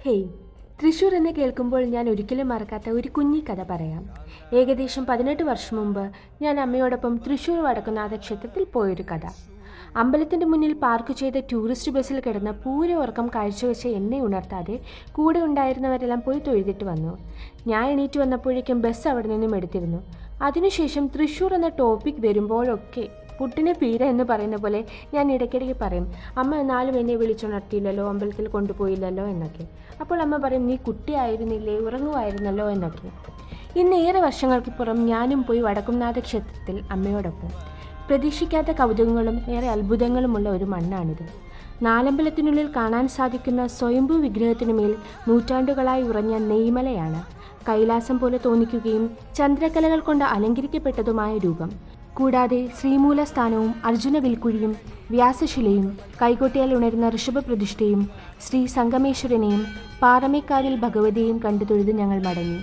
Hey, Thrissur എന്ന് കേൾക്കുമ്പോൾ ഞാൻ ഒരിക്കലും മറക്കാത്ത ഒരു കുഞ്ഞി കഥ പറയാം. ഏകദേശം 18 വർഷം മുമ്പ് ഞാൻ അമ്മയോടൊപ്പം തൃശ്ശൂർ വടക്കുന്നാഥ ക്ഷേത്രത്തിൽ പോയൊരു കഥ. അമ്പലത്തിൻ്റെ മുന്നിൽ പാർക്ക് ചെയ്ത ടൂറിസ്റ്റ് ബസ്സിൽ കിടന്ന് പൂര ഉറക്കം കാഴ്ചവെച്ച് എന്നെ ഉണർത്താതെ കൂടെ ഉണ്ടായിരുന്നവരെല്ലാം പോയി തൊഴുതിട്ട് വന്നു. ഞാൻ എണീറ്റ് വന്നപ്പോഴേക്കും ബസ് അവിടെ നിന്നും എടുത്തിരുന്നു. അതിനുശേഷം തൃശ്ശൂർ എന്ന ടോപ്പിക് വരുമ്പോഴൊക്കെ പുട്ടിന് പീര എന്ന് പറയുന്ന പോലെ ഞാൻ ഇടയ്ക്കിടയ്ക്ക് പറയും, അമ്മ എന്നാലും എന്നെ വിളിച്ചുണർത്തിയില്ലല്ലോ, അമ്പലത്തിൽ കൊണ്ടുപോയില്ലല്ലോ എന്നൊക്കെ. അപ്പോൾ അമ്മ പറയും, നീ കുട്ടിയായിരുന്നില്ലേ, ഉറങ്ങുമായിരുന്നല്ലോ എന്നൊക്കെ. ഇന്ന് ഏറെ വർഷങ്ങൾക്കിപ്പുറം ഞാനും പോയി വടക്കുംനാഥ ക്ഷേത്രത്തിൽ അമ്മയോടൊപ്പം. പ്രതീക്ഷിക്കാത്ത കൗതുകങ്ങളും ഏറെ അത്ഭുതങ്ങളുമുള്ള ഒരു മണ്ണാണിത്. നാലമ്പലത്തിനുള്ളിൽ കാണാൻ സാധിക്കുന്ന സ്വയംഭൂ വിഗ്രഹത്തിനുമേൽ നൂറ്റാണ്ടുകളായി ഉറഞ്ഞ നെയ്മലയാണ്. കൈലാസം പോലെ തോന്നിക്കുകയും ചന്ദ്രക്കലകൾ കൊണ്ട് അലങ്കരിക്കപ്പെട്ടതുമായ രൂപം. കൂടാതെ ശ്രീമൂലസ്ഥാനവും അർജുന വിൽക്കുഴിയും വ്യാസശിലയും കൈകൊട്ടിയാൽ ഉണരുന്ന ഋഷഭപ്രതിഷ്ഠയും ശ്രീ സംഗമേശ്വരനെയും പാറമേക്കാവിൽ ഭഗവതിയെയും കണ്ടു തൊഴുത് ഞങ്ങൾ മടങ്ങി.